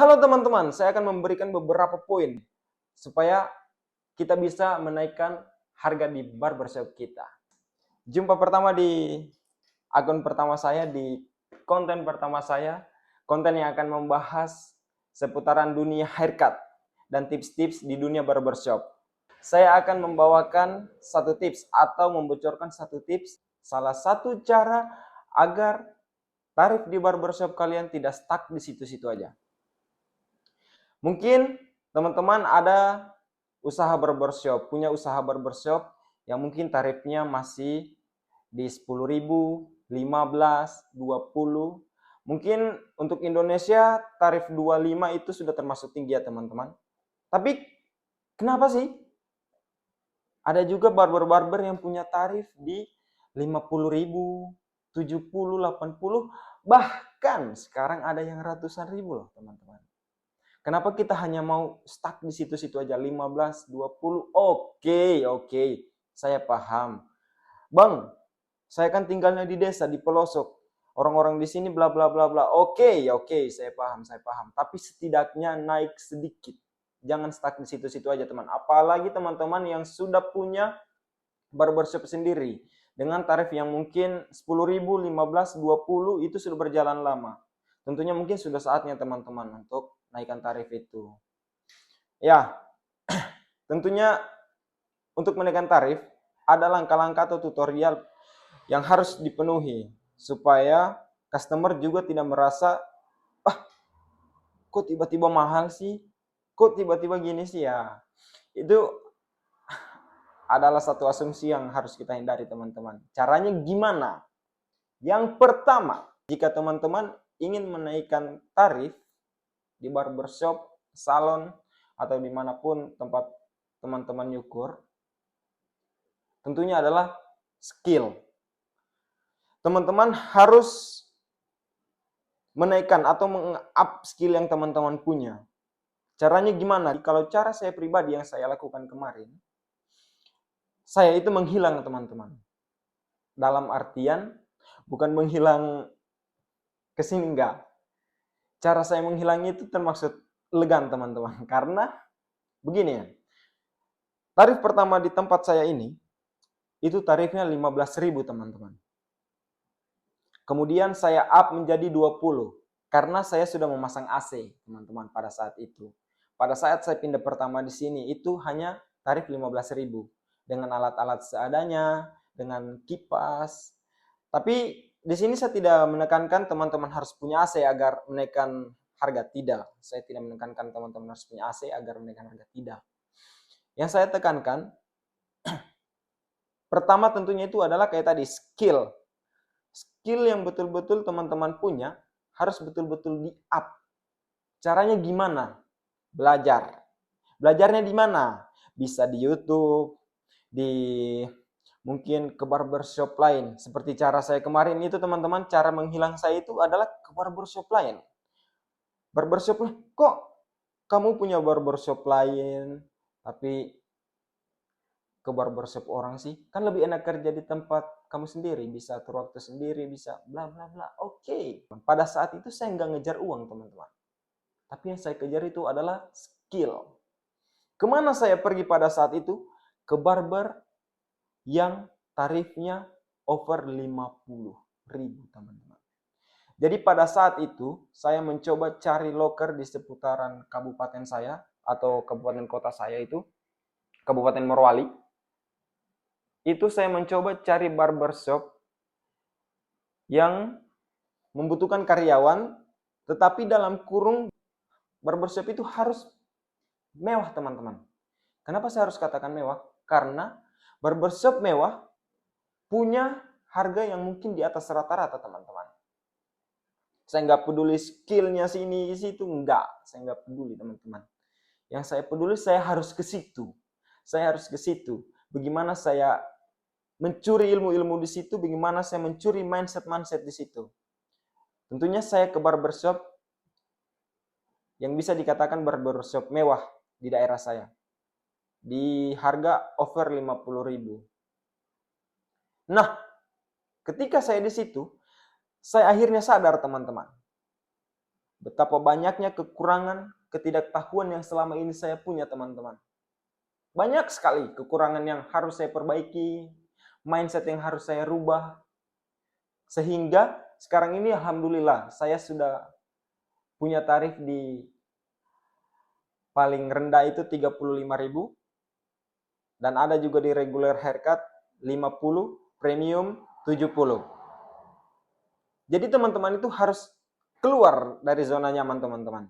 Halo teman-teman, saya akan memberikan beberapa poin supaya kita bisa menaikkan harga di barbershop kita. Jumpa pertama di akun pertama saya, di konten pertama saya, konten yang akan membahas seputaran dunia haircut dan tips-tips di dunia barbershop. Saya akan membawakan satu tips atau membocorkan satu tips, salah satu cara agar tarif di barbershop kalian tidak stuck di situ-situ aja. Mungkin teman-teman ada usaha barbershop, punya usaha barbershop yang mungkin tarifnya masih di 10.000, 15, 20. Mungkin untuk Indonesia tarif 25 itu sudah termasuk tinggi ya teman-teman. Tapi kenapa sih? Ada juga barber-barber yang punya tarif di 50.000, 70, 80, bahkan sekarang ada yang ratusan ribu loh teman-teman. Kenapa kita hanya mau stuck di situ-situ aja, 15, 20? Oke, saya paham. Bang, saya kan tinggalnya di desa, di pelosok. Orang-orang di sini bla bla bla bla. Oke, saya paham. Tapi setidaknya naik sedikit. Jangan stuck di situ-situ aja, teman. Apalagi teman-teman yang sudah punya barbershop sendiri dengan tarif yang mungkin 10.000, 15, 20 itu sudah berjalan lama. Tentunya mungkin sudah saatnya teman-teman untuk naikkan tarif itu. Ya, tentunya untuk menaikkan tarif ada langkah-langkah atau tutorial yang harus dipenuhi supaya customer juga tidak merasa, kok tiba-tiba mahal sih? Kok tiba-tiba gini sih ya? Itu adalah satu asumsi yang harus kita hindari teman-teman. Caranya gimana? Yang pertama, jika teman-teman ingin menaikkan tarif di barbershop, salon, atau dimanapun tempat teman-teman nyukur, tentunya adalah skill. Teman-teman harus menaikkan atau meng-up skill yang teman-teman punya. Caranya gimana? Kalau cara saya pribadi yang saya lakukan kemarin, saya itu menghilang teman-teman. Dalam artian, bukan menghilang ke sini enggak. Cara saya menghilangnya itu termaksud elegan teman-teman. Karena begini ya, tarif pertama di tempat saya ini, itu tarifnya 15.000 teman-teman. Kemudian saya up menjadi 20 karena saya sudah memasang AC teman-teman pada saat itu. Pada saat saya pindah pertama di sini itu hanya tarif 15.000 dengan alat-alat seadanya, dengan kipas. Tapi di sini saya tidak menekankan teman-teman harus punya AC agar menaikkan harga, tidak. Saya tidak menekankan teman-teman harus punya AC agar menaikkan harga, tidak. Yang saya tekankan pertama tentunya itu adalah kayak tadi, skill. Skill yang betul-betul teman-teman punya harus betul-betul di-up. Caranya gimana? Belajar. Belajarnya di mana? Bisa di YouTube, di mungkin ke barbershop lain. Seperti cara saya kemarin itu teman-teman, cara menghilang saya itu adalah ke barbershop lain. Barbershop lain, kok kamu punya barbershop lain, tapi ke barbershop orang sih? Kan lebih enak kerja di tempat kamu sendiri, bisa atur waktu sendiri, bisa bla bla bla. Oke. Pada saat itu saya nggak ngejar uang teman-teman. Tapi yang saya kejar itu adalah skill. Kemana saya pergi pada saat itu? Ke barber yang tarifnya over 50.000 teman-teman. Jadi pada saat itu saya mencoba cari loker di seputaran kabupaten saya atau kabupaten kota saya itu, Kabupaten Morowali. Itu saya mencoba cari barbershop yang membutuhkan karyawan, tetapi dalam kurung barbershop itu harus mewah teman-teman. Kenapa saya harus katakan mewah? Karena barbershop mewah punya harga yang mungkin di atas rata-rata teman-teman. Saya nggak peduli skillnya sini situ, enggak. Saya nggak peduli teman-teman. Yang saya peduli saya harus ke situ. Saya harus ke situ. Bagaimana saya mencuri ilmu-ilmu di situ, bagaimana saya mencuri mindset-mindset di situ. Tentunya saya ke barbershop yang bisa dikatakan barbershop mewah di daerah saya. Di harga over 50.000. Nah, ketika saya di situ, saya akhirnya sadar teman-teman. Betapa banyaknya kekurangan, ketidaktahuan yang selama ini saya punya, teman-teman. Banyak sekali kekurangan yang harus saya perbaiki, mindset yang harus saya rubah. Sehingga sekarang ini alhamdulillah saya sudah punya tarif di paling rendah itu 35.000 dan ada juga di regular haircut 50, premium 70. Jadi teman-teman itu harus keluar dari zona nyaman, teman-teman.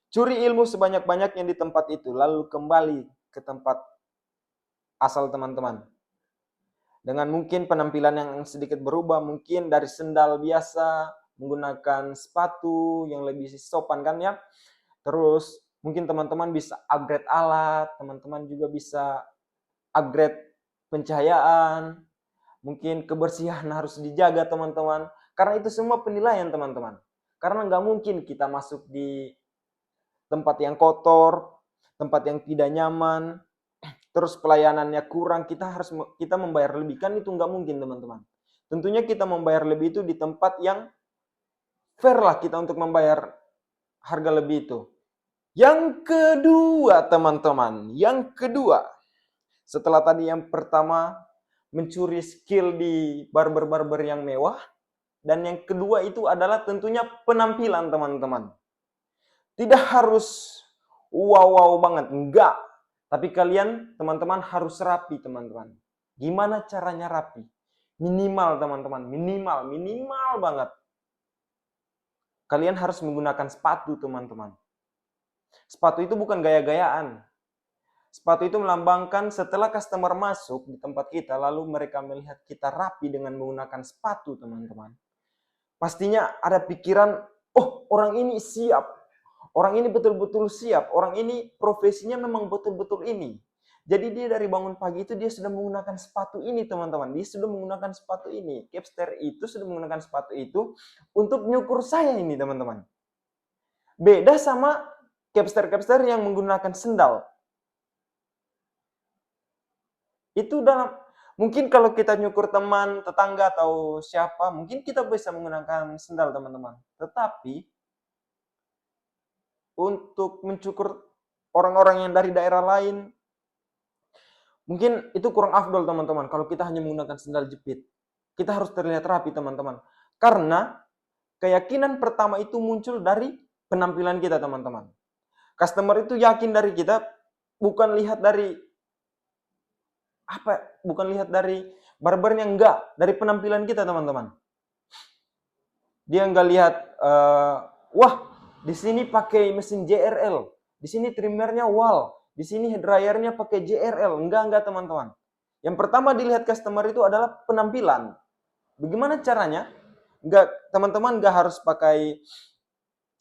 Curi ilmu sebanyak-banyaknya di tempat itu, lalu kembali ke tempat asal teman-teman. Dengan mungkin penampilan yang sedikit berubah, mungkin dari sendal biasa, menggunakan sepatu yang lebih sopan kan ya. Terus mungkin teman-teman bisa upgrade alat, teman-teman juga bisa upgrade pencahayaan, mungkin kebersihan harus dijaga teman-teman. Karena itu semua penilaian teman-teman. Karena nggak mungkin kita masuk di tempat yang kotor, tempat yang tidak nyaman, terus pelayanannya kurang, kita membayar lebih. Kan itu nggak mungkin teman-teman. Tentunya kita membayar lebih itu di tempat yang fair lah kita untuk membayar harga lebih itu. Yang kedua teman-teman, setelah tadi yang pertama mencuri skill di barber-barber yang mewah, dan yang kedua itu adalah tentunya penampilan teman-teman. Tidak harus wow-wow banget, enggak. Tapi kalian teman-teman harus rapi teman-teman. Gimana caranya rapi? Minimal teman-teman, minimal banget. Kalian harus menggunakan sepatu teman-teman. Sepatu itu bukan gaya-gayaan. Sepatu itu melambangkan setelah customer masuk di tempat kita, lalu mereka melihat kita rapi dengan menggunakan sepatu, teman-teman. Pastinya ada pikiran, oh orang ini siap. Orang ini betul-betul siap. Orang ini profesinya memang betul-betul ini. Jadi dia dari bangun pagi itu dia sudah menggunakan sepatu ini, teman-teman. Dia sudah menggunakan sepatu ini. Capster itu sudah menggunakan sepatu itu untuk nyukur saya ini, teman-teman. Beda sama capster-capster yang menggunakan sendal. Itu mungkin kalau kita nyukur teman, tetangga atau siapa, mungkin kita bisa menggunakan sendal teman-teman. Tetapi untuk mencukur orang-orang yang dari daerah lain, mungkin itu kurang afdol teman-teman. Kalau kita hanya menggunakan sendal jepit, kita harus terlihat rapi teman-teman. Karena keyakinan pertama itu muncul dari penampilan kita teman-teman. Customer itu yakin dari kita, bukan lihat dari barbernya, enggak, dari penampilan kita teman-teman. Dia enggak lihat wah di sini pakai mesin JRL, di sini trimmernya wall, di sini dryernya pakai JRL. Enggak teman-teman. Yang pertama dilihat customer itu adalah penampilan. Bagaimana caranya? Enggak, teman-teman enggak harus pakai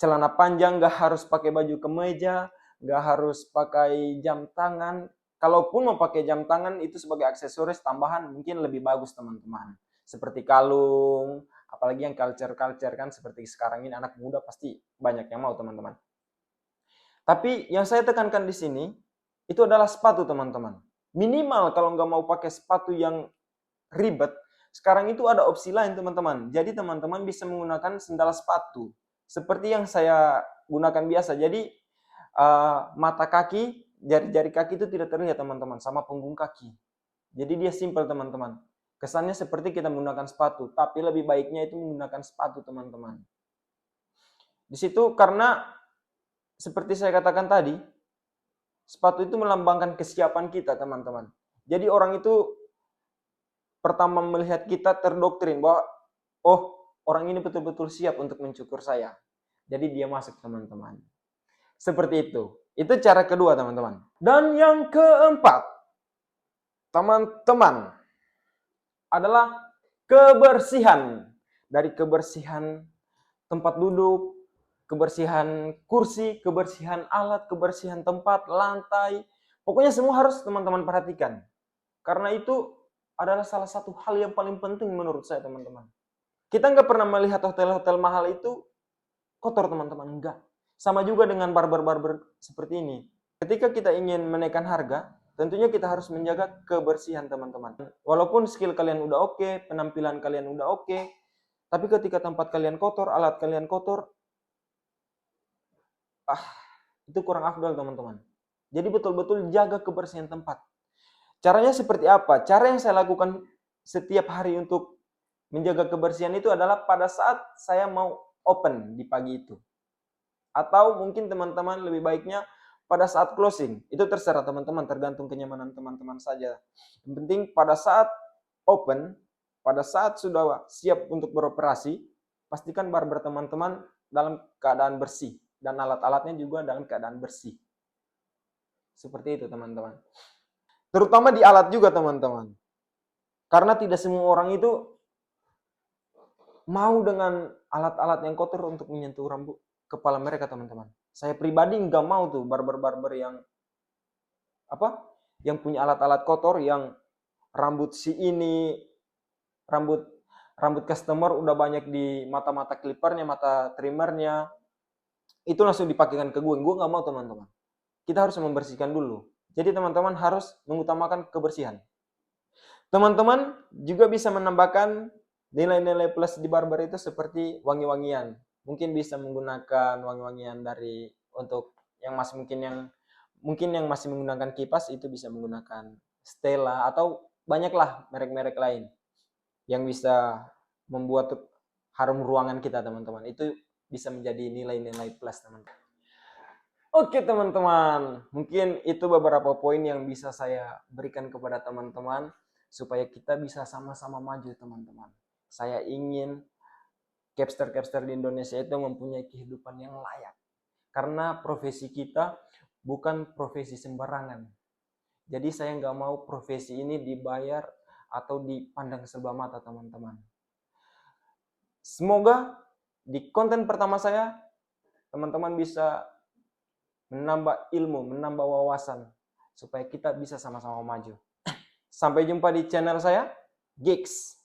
celana panjang, enggak harus pakai baju kemeja, enggak harus pakai jam tangan. Kalaupun mau pakai jam tangan itu sebagai aksesoris tambahan mungkin lebih bagus teman-teman. Seperti kalung, apalagi yang culture kan seperti sekarang ini anak muda pasti banyak yang mau teman-teman. Tapi yang saya tekankan di sini itu adalah sepatu teman-teman. Minimal kalau nggak mau pakai sepatu yang ribet, sekarang itu ada opsi lain teman-teman. Jadi teman-teman bisa menggunakan sendal sepatu seperti yang saya gunakan biasa. Jadi mata kaki, jari-jari kaki itu tidak terlihat teman-teman sama punggung kaki. Jadi dia simpel teman-teman. Kesannya seperti kita menggunakan sepatu, tapi lebih baiknya itu menggunakan sepatu teman-teman. Di situ karena seperti saya katakan tadi, sepatu itu melambangkan kesiapan kita teman-teman. Jadi orang itu pertama melihat kita terdoktrin bahwa oh orang ini betul-betul siap untuk mencukur saya. Jadi dia masuk teman-teman. Seperti itu. Itu cara kedua teman-teman. Dan yang keempat, teman-teman, adalah kebersihan. Dari kebersihan tempat duduk, kebersihan kursi, kebersihan alat, kebersihan tempat, lantai. Pokoknya semua harus teman-teman perhatikan. Karena itu adalah salah satu hal yang paling penting menurut saya teman-teman. Kita nggak pernah melihat hotel-hotel mahal itu kotor teman-teman, enggak. Sama juga dengan barber-barber seperti ini. Ketika kita ingin menaikkan harga, tentunya kita harus menjaga kebersihan teman-teman. Walaupun skill kalian udah oke, penampilan kalian udah oke, tapi ketika tempat kalian kotor, alat kalian kotor, itu kurang afdol teman-teman. Jadi betul-betul jaga kebersihan tempat. Caranya seperti apa? Cara yang saya lakukan setiap hari untuk menjaga kebersihan itu adalah pada saat saya mau open di pagi itu. Atau mungkin teman-teman lebih baiknya pada saat closing. Itu terserah teman-teman, tergantung kenyamanan teman-teman saja. Yang penting pada saat open, pada saat sudah siap untuk beroperasi, pastikan barber teman-teman dalam keadaan bersih. Dan alat-alatnya juga dalam keadaan bersih. Seperti itu teman-teman. Terutama di alat juga teman-teman. Karena tidak semua orang itu mau dengan alat-alat yang kotor untuk menyentuh rambut kepala mereka teman-teman. Saya pribadi nggak mau tuh barber-barber yang yang punya alat-alat kotor, yang rambut si ini, rambut customer udah banyak di mata-mata clippernya, mata trimmernya, itu langsung dipakaikan ke gue nggak mau teman-teman. Kita harus membersihkan dulu. Jadi teman-teman harus mengutamakan kebersihan. Teman-teman juga bisa menambahkan nilai-nilai plus di barber itu seperti wangi-wangian. Mungkin bisa menggunakan wangi-wangian dari untuk yang masih mungkin yang masih menggunakan kipas itu bisa menggunakan Stella atau banyaklah merek-merek lain yang bisa membuat harum ruangan kita teman-teman. Itu bisa menjadi nilai-nilai plus teman-teman. Oke teman-teman, mungkin itu beberapa poin yang bisa saya berikan kepada teman-teman supaya kita bisa sama-sama maju teman-teman. Saya ingin capster-capster di Indonesia itu mempunyai kehidupan yang layak. Karena profesi kita bukan profesi sembarangan. Jadi saya nggak mau profesi ini dibayar atau dipandang sebelah mata teman-teman. Semoga di konten pertama saya, teman-teman bisa menambah ilmu, menambah wawasan, supaya kita bisa sama-sama maju. Sampai jumpa di channel saya, Gigs.